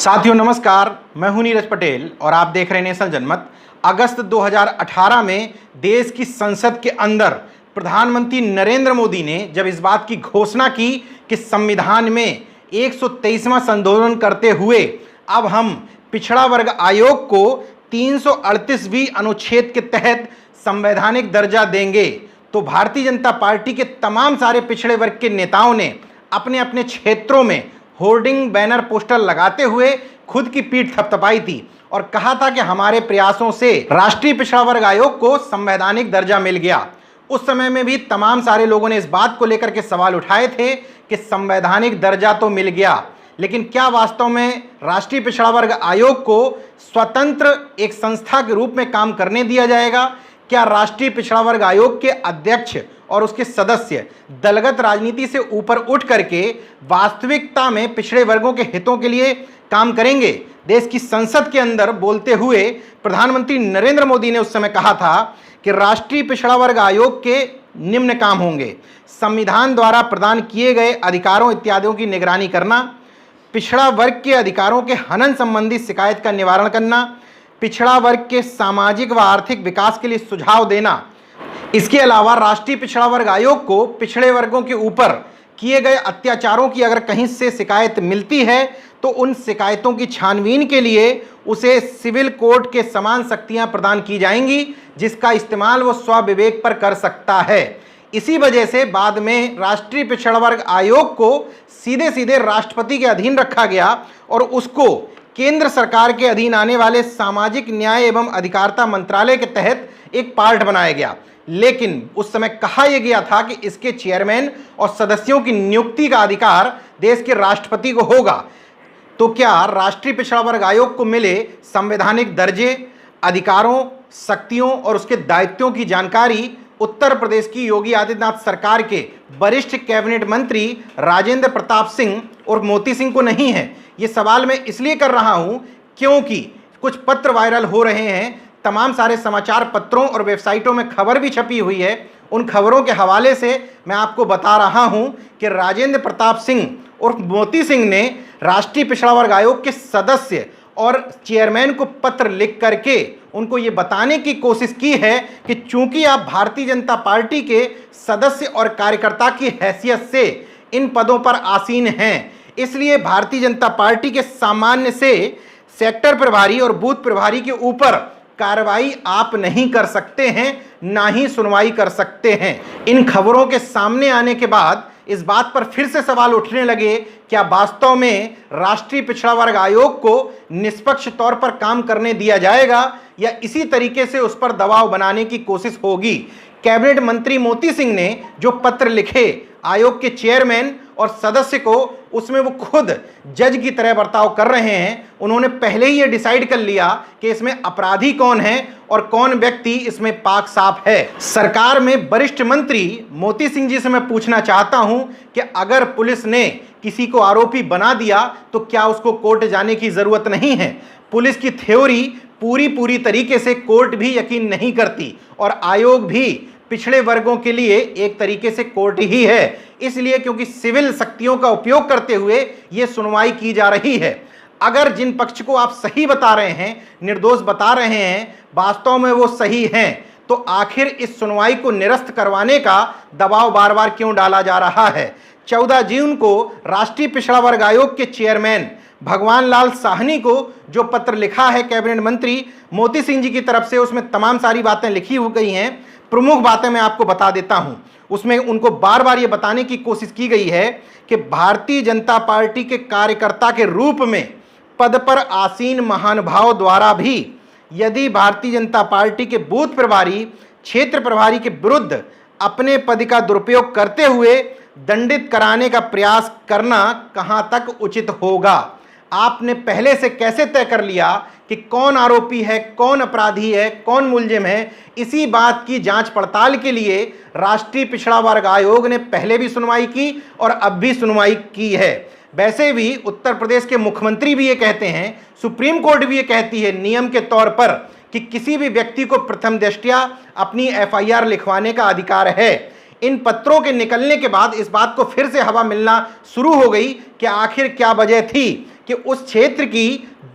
साथियों नमस्कार, मैं हूं नीरज पटेल और आप देख रहे हैं नेशनल जनमत। अगस्त 2018 में देश की संसद के अंदर प्रधानमंत्री नरेंद्र मोदी ने जब इस बात की घोषणा की कि संविधान में 123वां संशोधन करते हुए अब हम पिछड़ा वर्ग आयोग को 338वीं अनुच्छेद के तहत संवैधानिक दर्जा देंगे, तो भारतीय जनता पार्टी के तमाम सारे पिछड़े वर्ग के नेताओं ने अपने अपने क्षेत्रों में होर्डिंग बैनर पोस्टर लगाते हुए खुद की पीठ थपथपाई थी और कहा था कि हमारे प्रयासों से राष्ट्रीय पिछड़ा वर्ग आयोग को संवैधानिक दर्जा मिल गया। उस समय में भी तमाम सारे लोगों ने इस बात को लेकर के सवाल उठाए थे कि संवैधानिक दर्जा तो मिल गया, लेकिन क्या वास्तव में राष्ट्रीय पिछड़ा वर्ग आयोग को स्वतंत्र एक संस्था के रूप में काम करने दिया जाएगा? क्या राष्ट्रीय पिछड़ा वर्ग आयोग के अध्यक्ष और उसके सदस्य दलगत राजनीति से ऊपर उठ करके वास्तविकता में पिछड़े वर्गों के हितों के लिए काम करेंगे? देश की संसद के अंदर बोलते हुए प्रधानमंत्री नरेंद्र मोदी ने उस समय कहा था कि राष्ट्रीय पिछड़ा वर्ग आयोग के निम्न काम होंगे: संविधान द्वारा प्रदान किए गए अधिकारों इत्यादियों की निगरानी करना, पिछड़ा वर्ग के अधिकारों के हनन संबंधी शिकायत का निवारण करना, पिछड़ा वर्ग के सामाजिक व आर्थिक विकास के लिए सुझाव देना। इसके अलावा राष्ट्रीय पिछड़ा वर्ग आयोग को पिछड़े वर्गों के ऊपर किए गए अत्याचारों की अगर कहीं से शिकायत मिलती है तो उन शिकायतों की छानबीन के लिए उसे सिविल कोर्ट के समान शक्तियां प्रदान की जाएंगी, जिसका इस्तेमाल वो स्वविवेक पर कर सकता है। इसी वजह से बाद में राष्ट्रीय पिछड़ा वर्ग आयोग को सीधे सीधे राष्ट्रपति के अधीन रखा गया और उसको केंद्र सरकार के अधीन आने वाले सामाजिक न्याय एवं अधिकारिता मंत्रालय के तहत एक पार्ट बनाया गया। लेकिन उस समय कहा यह गया था कि इसके चेयरमैन और सदस्यों की नियुक्ति का अधिकार देश के राष्ट्रपति को होगा। तो क्या राष्ट्रीय पिछड़ा वर्ग आयोग को मिले संवैधानिक दर्जे, अधिकारों, शक्तियों और उसके दायित्वों की जानकारी उत्तर प्रदेश की योगी आदित्यनाथ सरकार के वरिष्ठ कैबिनेट मंत्री राजेंद्र प्रताप सिंह और मोती सिंह को नहीं है? ये सवाल मैं इसलिए कर रहा हूं क्योंकि कुछ पत्र वायरल हो रहे हैं, तमाम सारे समाचार पत्रों और वेबसाइटों में खबर भी छपी हुई है। उन खबरों के हवाले से मैं आपको बता रहा हूं कि राजेंद्र प्रताप सिंह और मोती सिंह ने राष्ट्रीय पिछड़ा वर्ग आयोग के सदस्य और चेयरमैन को पत्र लिख करके उनको ये बताने की कोशिश की है कि चूंकि आप भारतीय जनता पार्टी के सदस्य और कार्यकर्ता की हैसियत से इन पदों पर आसीन हैं, इसलिए भारतीय जनता पार्टी के सामान्य से सेक्टर प्रभारी और बूथ प्रभारी के ऊपर कार्रवाई आप नहीं कर सकते हैं, ना ही सुनवाई कर सकते हैं। इन खबरों के सामने आने के बाद इस बात पर फिर से सवाल उठने लगे, क्या वास्तव में राष्ट्रीय पिछड़ा वर्ग आयोग को निष्पक्ष तौर पर काम करने दिया जाएगा या इसी तरीके से उस पर दबाव बनाने की कोशिश होगी? कैबिनेट मंत्री मोती सिंह ने जो पत्र लिखे आयोग के चेयरमैन और सदस्य को, उसमें वो खुद जज की तरह बर्ताव कर रहे हैं। उन्होंने पहले ही ये डिसाइड कर लिया कि इसमें अपराधी कौन है और कौन व्यक्ति इसमें पाक साफ है। सरकार में वरिष्ठ मंत्री मोती सिंह जी से मैं पूछना चाहता हूं कि अगर पुलिस ने किसी को आरोपी बना दिया तो क्या उसको कोर्ट जाने की जरूरत नहीं है? पुलिस की थ्योरी पूरी तरीके से कोर्ट भी यकीन नहीं करती और आयोग भी पिछड़े वर्गों के लिए एक तरीके से कोर्ट ही है, इसलिए क्योंकि सिविल शक्तियों का उपयोग करते हुए यह सुनवाई की जा रही है। अगर जिन पक्ष को आप सही बता रहे हैं, निर्दोष बता रहे हैं, वास्तव में वो सही हैं, तो आखिर इस सुनवाई को निरस्त करवाने का दबाव बार बार क्यों डाला जा रहा है? 14 जून को राष्ट्रीय पिछड़ा वर्ग आयोग के चेयरमैन भगवान लाल साहनी को जो पत्र लिखा है कैबिनेट मंत्री मोती सिंह जी की तरफ से, उसमें तमाम सारी बातें लिखी हो गई हैं। प्रमुख बातें मैं आपको बता देता हूं। उसमें उनको बार बार ये बताने की कोशिश की गई है कि भारतीय जनता पार्टी के कार्यकर्ता के रूप में पद पर आसीन महानुभाव द्वारा भी यदि भारतीय जनता पार्टी के बूथ प्रभारी, क्षेत्र प्रभारी के विरुद्ध अपने पद का दुरुपयोग करते हुए दंडित कराने का प्रयास करना कहां तक उचित होगा? आपने पहले से कैसे तय कर लिया कि कौन आरोपी है, कौन अपराधी है, कौन मुलजिम है? इसी बात की जांच पड़ताल के लिए राष्ट्रीय पिछड़ा वर्ग आयोग ने पहले भी सुनवाई की और अब भी सुनवाई की है। वैसे भी उत्तर प्रदेश के मुख्यमंत्री भी ये कहते हैं, सुप्रीम कोर्ट भी ये कहती है नियम के तौर पर कि किसी भी व्यक्ति को प्रथम दृष्टया अपनी एफआईआर लिखवाने का अधिकार है। इन पत्रों के निकलने के बाद इस बात को फिर से हवा मिलना शुरू हो गई कि आखिर क्या वजह थी कि उस क्षेत्र की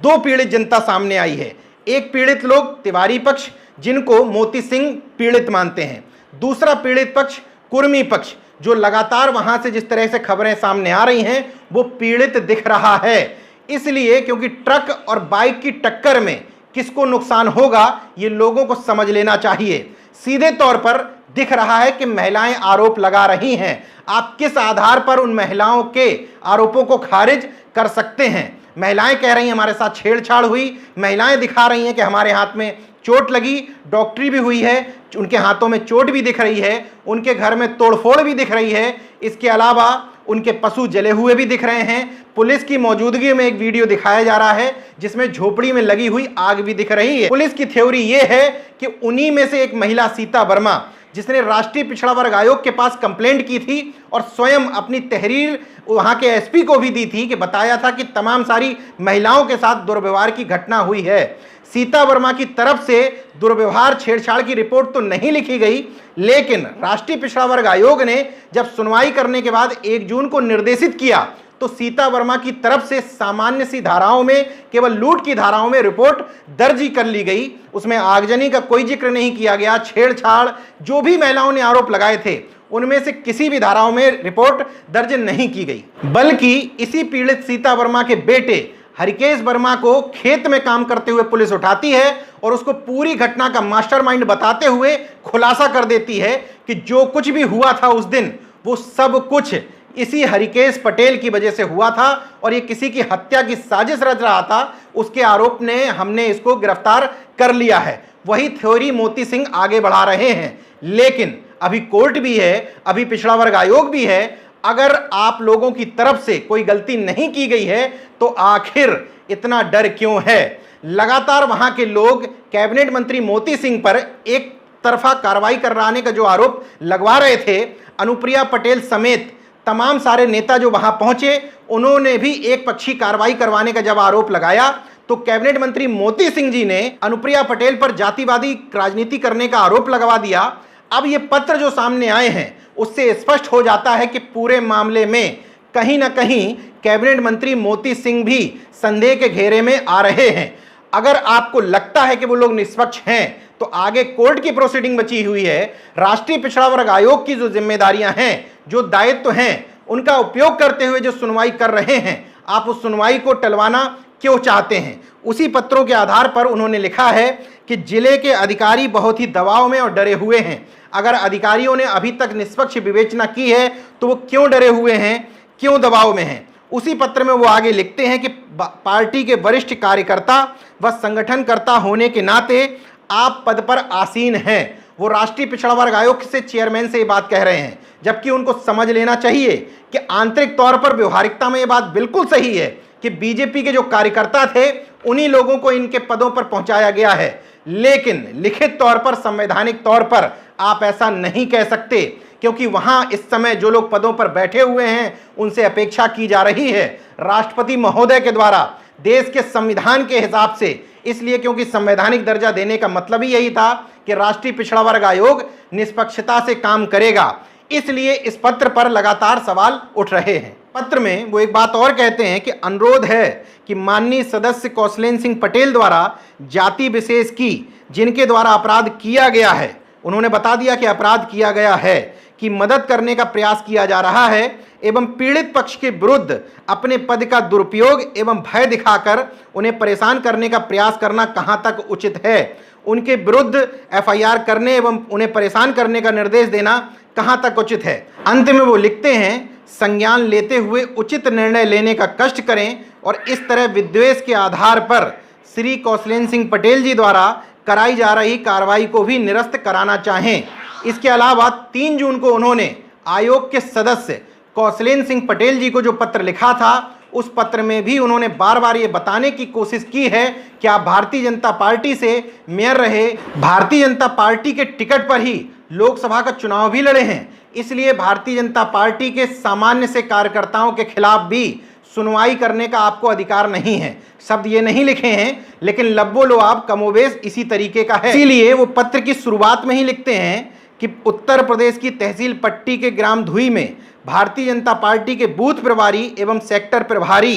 दो पीड़ित जनता सामने आई है। एक पीड़ित लोग तिवारी पक्ष, जिनको मोती सिंह पीड़ित मानते हैं, दूसरा पीड़ित पक्ष कुर्मी पक्ष, जो लगातार वहां से जिस तरह से खबरें सामने आ रही हैं वो पीड़ित दिख रहा है। इसलिए क्योंकि ट्रक और बाइक की टक्कर में किसको नुकसान होगा ये लोगों को समझ लेना चाहिए। सीधे तौर पर दिख रहा है कि महिलाएं आरोप लगा रही हैं। आप किस आधार पर उन महिलाओं के आरोपों को खारिज कर सकते हैं? महिलाएं कह रही हैं हमारे साथ छेड़छाड़ हुई, महिलाएं दिखा रही हैं कि हमारे हाथ में चोट लगी, डॉक्टरी भी हुई है, उनके हाथों में चोट भी दिख रही है, उनके घर में तोड़फोड़ भी दिख रही है, इसके अलावा उनके पशु जले हुए भी दिख रहे हैं। पुलिस की मौजूदगी में एक वीडियो दिखाया जा रहा है जिसमें झोपड़ी में लगी हुई आग भी दिख रही है। पुलिस की थ्योरी यह है कि उन्हीं में से एक महिला सीता वर्मा, जिसने राष्ट्रीय पिछड़ा वर्ग आयोग के पास कंप्लेंट की थी और स्वयं अपनी तहरीर वहां के एसपी को भी दी थी कि बताया था कि तमाम सारी महिलाओं के साथ दुर्व्यवहार की घटना हुई है। सीता वर्मा की तरफ से दुर्व्यवहार छेड़छाड़ की रिपोर्ट तो नहीं लिखी गई, लेकिन राष्ट्रीय पिछड़ा वर्ग आयोग ने जब सुनवाई करने के बाद 1 जून को निर्देशित किया तो सीता वर्मा की तरफ से सामान्य सी धाराओं में, केवल लूट की धाराओं में रिपोर्ट दर्ज कर ली गई। उसमें आगजनी का कोई जिक्र नहीं किया गया। छेड़छाड़ जो भी महिलाओं ने आरोप लगाए थे उनमें से किसी भी धाराओं में रिपोर्ट दर्ज नहीं की गई, बल्कि इसी पीड़ित सीता वर्मा के बेटे हरिकेश वर्मा को खेत में काम करते हुए पुलिस उठाती है और उसको पूरी घटना का मास्टरमाइंड बताते हुए खुलासा कर देती है कि जो कुछ भी हुआ था उस दिन वो सब कुछ इसी हरिकेश पटेल की वजह से हुआ था और ये किसी की हत्या की साजिश रच रहा था। उसके आरोप ने हमने इसको गिरफ्तार कर लिया है। वही थ्योरी मोती सिंह आगे बढ़ा रहे हैं, लेकिन अभी कोर्ट भी है, अभी पिछड़ा वर्ग आयोग भी है। अगर आप लोगों की तरफ से कोई गलती नहीं की गई है तो आखिर इतना डर क्यों है? लगातार वहां के लोग कैबिनेट मंत्री मोती सिंह पर एक तरफा कार्रवाई करवाने का जो आरोप लगवा रहे थे, अनुप्रिया पटेल समेत तमाम सारे नेता जो वहां पहुंचे उन्होंने भी एक पक्षी कार्रवाई करवाने का जब आरोप लगाया तो कैबिनेट मंत्री मोती सिंह जी ने अनुप्रिया पटेल पर जातिवादी राजनीति करने का आरोप लगवा दिया। अब ये पत्र जो सामने आए हैं उससे स्पष्ट हो जाता है कि पूरे मामले में कहीं ना कहीं कैबिनेट मंत्री मोती सिंह भी संदेह के घेरे में आ रहे हैं। अगर आपको लगता है कि वो लोग निष्पक्ष हैं तो आगे कोर्ट की प्रोसीडिंग बची हुई है। राष्ट्रीय पिछड़ा वर्ग आयोग की जो जिम्मेदारियां हैं, जो दायित्व हैं, उनका उपयोग करते हुए जो सुनवाई कर रहे हैं, आप उस सुनवाई को टलवाना क्यों चाहते हैं? उसी पत्रों के आधार पर उन्होंने लिखा है कि जिले के अधिकारी बहुत ही दबाव में और डरे हुए हैं। अगर अधिकारियों ने अभी तक निष्पक्ष विवेचना की है तो वो क्यों डरे हुए हैं, क्यों दबाव में हैं? उसी पत्र में वो आगे लिखते हैं कि पार्टी के वरिष्ठ कार्यकर्ता व संगठनकर्ता होने के नाते आप पद पर आसीन हैं। वो राष्ट्रीय पिछड़ा वर्ग आयोग से चेयरमैन से ये बात कह रहे हैं, जबकि उनको समझ लेना चाहिए कि आंतरिक तौर पर व्यवहारिकता में ये बात बिल्कुल सही है कि बीजेपी के जो कार्यकर्ता थे उन्हीं लोगों को इनके पदों पर पहुंचाया गया है, लेकिन लिखित तौर पर, संवैधानिक तौर पर आप ऐसा नहीं कह सकते, क्योंकि वहां इस समय जो लोग पदों पर बैठे हुए हैं उनसे अपेक्षा की जा रही है राष्ट्रपति महोदय के द्वारा देश के संविधान के हिसाब से। इसलिए क्योंकि संवैधानिक दर्जा देने का मतलब ही यही था कि राष्ट्रीय पिछड़ा वर्ग आयोग निष्पक्षता से काम करेगा, इसलिए इस पत्र पर लगातार सवाल उठ रहे हैं। पत्र में वो एक बात और कहते हैं कि अनुरोध है कि माननीय सदस्य कौशलेंद्र सिंह पटेल द्वारा जाति विशेष की जिनके द्वारा अपराध किया गया है, उन्होंने बता दिया कि अपराध किया गया है, की मदद करने का प्रयास किया जा रहा है एवं पीड़ित पक्ष के विरुद्ध अपने पद का दुरुपयोग एवं भय दिखाकर उन्हें परेशान करने का प्रयास करना कहां तक उचित है। उनके विरुद्ध एफआईआर करने एवं उन्हें परेशान करने का निर्देश देना कहां तक उचित है। अंत में वो लिखते हैं, संज्ञान लेते हुए उचित निर्णय लेने का कष्ट करें और इस तरह विद्वेष के आधार पर श्री कौशलेंद्र सिंह पटेल जी द्वारा कराई जा रही कार्रवाई को भी निरस्त कराना चाहें। इसके अलावा 3 जून को उन्होंने आयोग के सदस्य कौशलेंद्र सिंह पटेल जी को जो पत्र लिखा था उस पत्र में भी उन्होंने बार बार ये बताने की कोशिश की है कि आप भारतीय जनता पार्टी से मेयर रहे, भारतीय जनता पार्टी के टिकट पर ही लोकसभा का चुनाव भी लड़े हैं, इसलिए भारतीय जनता पार्टी के सामान्य से कार्यकर्ताओं के खिलाफ भी सुनवाई करने का आपको अधिकार नहीं है। शब्द ये नहीं लिखे हैं, लेकिन लब्बो लोआब कमोबेश इसी तरीके का है। इसीलिए वो पत्र की शुरुआत में ही लिखते हैं कि उत्तर प्रदेश की तहसील पट्टी के ग्राम धुई में भारतीय जनता पार्टी के बूथ प्रभारी एवं सेक्टर प्रभारी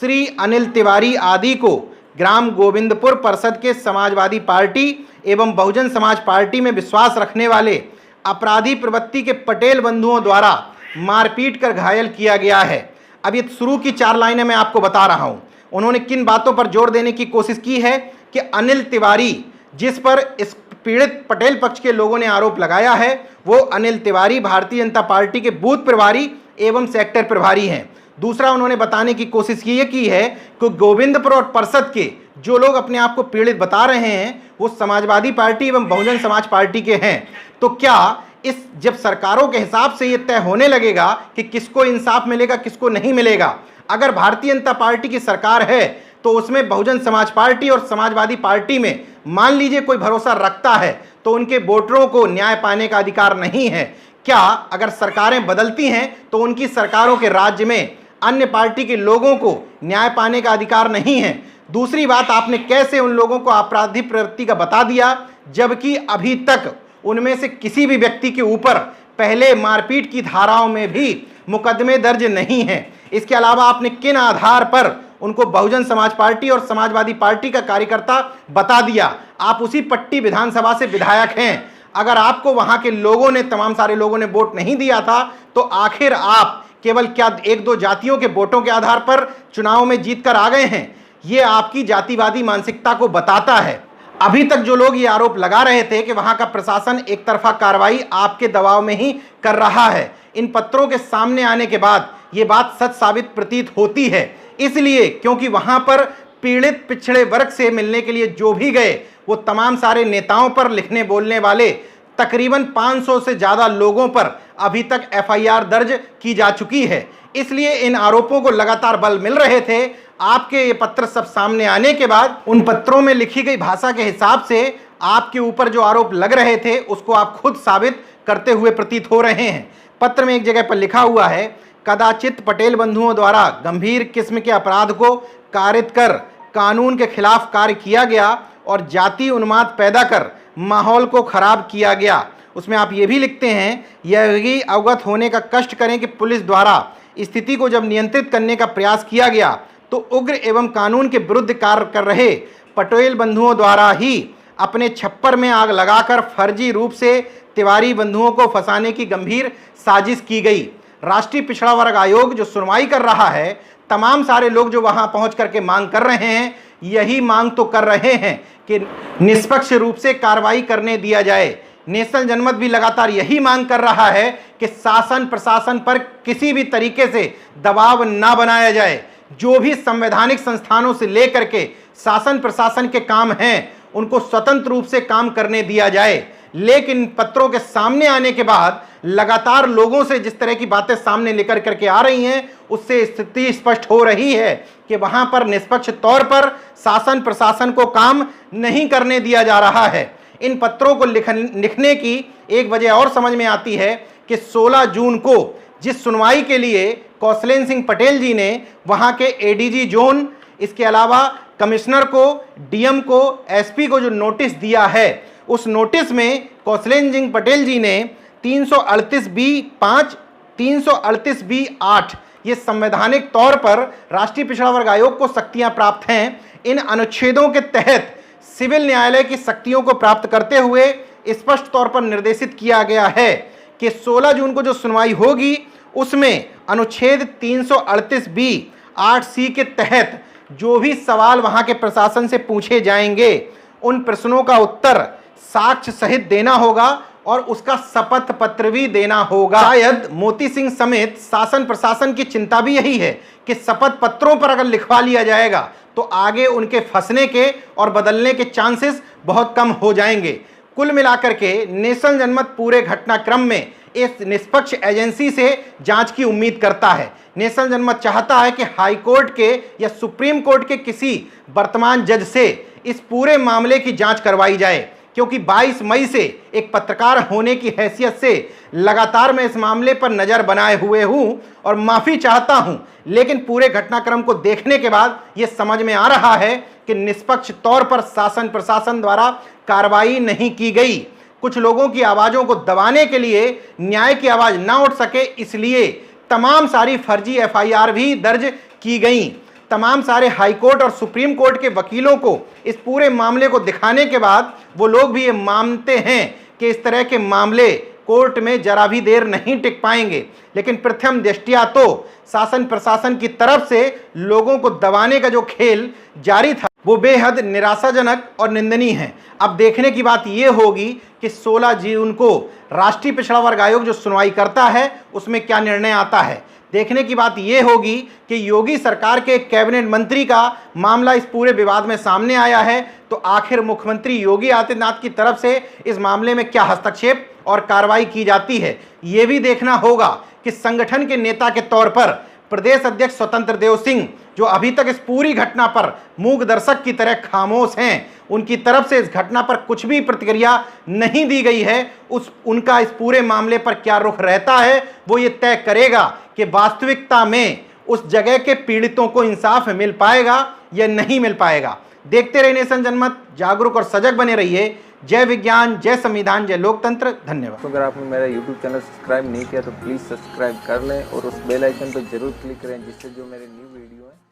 श्री अनिल तिवारी आदि को ग्राम गोविंदपुर परिषद के समाजवादी पार्टी एवं बहुजन समाज पार्टी में विश्वास रखने वाले अपराधी प्रवृत्ति के पटेल बंधुओं द्वारा मारपीट कर घायल किया गया है। अब ये शुरू की 4 लाइनें मैं आपको बता रहा हूं। उन्होंने किन बातों पर जोर देने की कोशिश की है कि अनिल तिवारी, जिस पर इस पीड़ित पटेल पक्ष के लोगों ने आरोप लगाया है, वो अनिल तिवारी भारतीय जनता पार्टी के बूथ प्रभारी एवं सेक्टर प्रभारी हैं। दूसरा, उन्होंने बताने की कोशिश ये की है कि गोविंदपुर और परिषद के जो लोग अपने आप को पीड़ित बता रहे हैं वो समाजवादी पार्टी एवं बहुजन समाज पार्टी के हैं। तो क्या इस जब सरकारों के हिसाब से ये तय होने लगेगा कि किसको इंसाफ मिलेगा किसको नहीं मिलेगा, अगर भारतीय जनता पार्टी की सरकार है तो उसमें बहुजन समाज पार्टी और समाजवादी पार्टी में मान लीजिए कोई भरोसा रखता है तो उनके वोटरों को न्याय पाने का अधिकार नहीं है। क्या अगर सरकारें बदलती हैं तो उनकी सरकारों के राज्य में अन्य पार्टी के लोगों को न्याय पाने का अधिकार नहीं है? दूसरी बात, आपने कैसे उन लोगों को आपराधिक प्रवृत्ति का बता दिया जबकि अभी तक उनमें से किसी भी व्यक्ति के ऊपर पहले मारपीट की धाराओं में भी मुकदमे दर्ज नहीं हैं? इसके अलावा आपने किन आधार पर उनको बहुजन समाज पार्टी और समाजवादी पार्टी का कार्यकर्ता बता दिया? आप उसी पट्टी विधानसभा से विधायक हैं। अगर आपको वहां के लोगों ने, तमाम सारे लोगों ने वोट नहीं दिया था तो आखिर आप केवल क्या 1-2 जातियों के वोटों के आधार पर चुनाव में जीत कर आ गए हैं? ये आपकी जातिवादी मानसिकता को बताता है। अभी तक जो लोग ये आरोप लगा रहे थे कि वहां का प्रशासन एक तरफा कार्रवाई आपके दबाव में ही कर रहा है, इन पत्रों के सामने आने के बाद ये बात सच साबित प्रतीत होती है। इसलिए क्योंकि वहां पर पीड़ित पिछड़े वर्ग से मिलने के लिए जो भी गए वो तमाम सारे नेताओं पर लिखने बोलने वाले तकरीबन 500 से ज़्यादा लोगों पर अभी तक एफआईआर दर्ज की जा चुकी है। इसलिए इन आरोपों को लगातार बल मिल रहे थे। आपके ये पत्र सब सामने आने के बाद उन पत्रों में लिखी गई भाषा के हिसाब से आपके ऊपर जो आरोप लग रहे थे उसको आप खुद साबित करते हुए प्रतीत हो रहे हैं। पत्र में एक जगह पर लिखा हुआ है, कदाचित पटेल बंधुओं द्वारा गंभीर किस्म के अपराध को कारित कर कानून के खिलाफ कार्य किया गया और जाति उन्माद पैदा कर माहौल को खराब किया गया। उसमें आप ये भी लिखते हैं, यह भी अवगत होने का कष्ट करें कि पुलिस द्वारा स्थिति को जब नियंत्रित करने का प्रयास किया गया तो उग्र एवं कानून के विरुद्ध कार्य कर रहे पटेल बंधुओं द्वारा ही अपने छप्पर में आग लगाकर फर्जी रूप से तिवारी बंधुओं को फंसाने की गंभीर साजिश की गई। राष्ट्रीय पिछड़ा वर्ग आयोग जो सुनवाई कर रहा है, तमाम सारे लोग जो वहां पहुंच करके मांग कर रहे हैं, यही मांग तो कर रहे हैं कि निष्पक्ष रूप से कार्रवाई करने दिया जाए। नेशनल जनमत भी लगातार यही मांग कर रहा है कि शासन प्रशासन पर किसी भी तरीके से दबाव ना बनाया जाए। जो भी संवैधानिक संस्थानों से लेकर के शासन प्रशासन के काम हैं उनको स्वतंत्र रूप से काम करने दिया जाए। लेकिन पत्रों के सामने आने के बाद लगातार लोगों से जिस तरह की बातें सामने लेकर करके आ रही हैं उससे स्थिति स्पष्ट हो रही है कि वहां पर निष्पक्ष तौर पर शासन प्रशासन को काम नहीं करने दिया जा रहा है। इन पत्रों को लिखने की एक वजह और समझ में आती है कि 16 जून को जिस सुनवाई के लिए कौशलेंद्र सिंह पटेल जी ने वहां के एडीजी जोन, इसके अलावा कमिश्नर को, डीएम को, एसपी को जो नोटिस दिया है, उस नोटिस में कौशलेंद्र सिंह पटेल जी ने 338B5, 338B8 ये संवैधानिक तौर पर राष्ट्रीय पिछड़ा वर्ग आयोग को शक्तियां प्राप्त हैं। इन अनुच्छेदों के तहत सिविल न्यायालय की शक्तियों को प्राप्त करते हुए स्पष्ट तौर पर निर्देशित किया गया है कि 16 जून को जो सुनवाई होगी उसमें अनुच्छेद 338B8C के तहत जो भी सवाल वहां के प्रशासन से पूछे जाएंगे उन प्रश्नों का उत्तर साक्ष्य सहित देना होगा और उसका शपथ पत्र भी देना होगा। शायद मोती सिंह समेत शासन प्रशासन की चिंता भी यही है कि शपथ पत्रों पर अगर लिखवा लिया जाएगा तो आगे उनके फंसने के और बदलने के चांसेस बहुत कम हो जाएंगे। कुल मिलाकर के नेशनल जनमत पूरे घटनाक्रम में इस निष्पक्ष एजेंसी से जांच की उम्मीद करता है। नेशनल जनमत चाहता है कि हाई कोर्ट के या सुप्रीम कोर्ट के किसी वर्तमान जज से इस पूरे मामले की जांच करवाई जाए, क्योंकि 22 मई से एक पत्रकार होने की हैसियत से लगातार मैं इस मामले पर नज़र बनाए हुए हूं और माफ़ी चाहता हूं। लेकिन पूरे घटनाक्रम को देखने के बाद ये समझ में आ रहा है कि निष्पक्ष तौर पर शासन प्रशासन द्वारा कार्रवाई नहीं की गई। कुछ लोगों की आवाज़ों को दबाने के लिए, न्याय की आवाज़ ना उठ सके इसलिए तमाम सारी फर्जी एफआईआर भी दर्ज की गई। तमाम सारे हाई कोर्ट और सुप्रीम कोर्ट के वकीलों को इस पूरे मामले को दिखाने के बाद वो लोग भी ये मानते हैं कि इस तरह के मामले कोर्ट में जरा भी देर नहीं टिक पाएंगे। लेकिन प्रथम दृष्टया तो शासन प्रशासन की तरफ से लोगों को दबाने का जो खेल जारी था वो बेहद निराशाजनक और निंदनीय है। अब देखने की बात ये होगी कि 16 जून को राष्ट्रीय पिछड़ा वर्ग आयोग जो सुनवाई करता है उसमें क्या निर्णय आता है। देखने की बात यह होगी कि योगी सरकार के कैबिनेट मंत्री का मामला इस पूरे विवाद में सामने आया है, तो आखिर मुख्यमंत्री योगी आदित्यनाथ की तरफ से इस मामले में क्या हस्तक्षेप और कार्रवाई की जाती है। ये भी देखना होगा कि संगठन के नेता के तौर पर प्रदेश अध्यक्ष स्वतंत्र देव सिंह, जो अभी तक इस पूरी घटना पर मूक दर्शक की तरह खामोश हैं, उनकी तरफ से इस घटना पर कुछ भी प्रतिक्रिया नहीं दी गई है। उनका इस पूरे मामले पर क्या रुख रहता है वो ये तय करेगा कि वास्तविकता में उस जगह के पीड़ितों को इंसाफ मिल पाएगा या नहीं मिल पाएगा। देखते रहिए नेशन जनमत, जागरूक और सजग बने रहिए। जय विज्ञान, जय संविधान, जय लोकतंत्र। धन्यवाद। तो अगर आपने मेरा YouTube चैनल सब्सक्राइब नहीं किया तो प्लीज़ सब्सक्राइब कर लें और उस बेल आइकन पर जरूर क्लिक करें, जिससे जो मेरे न्यू वीडियो है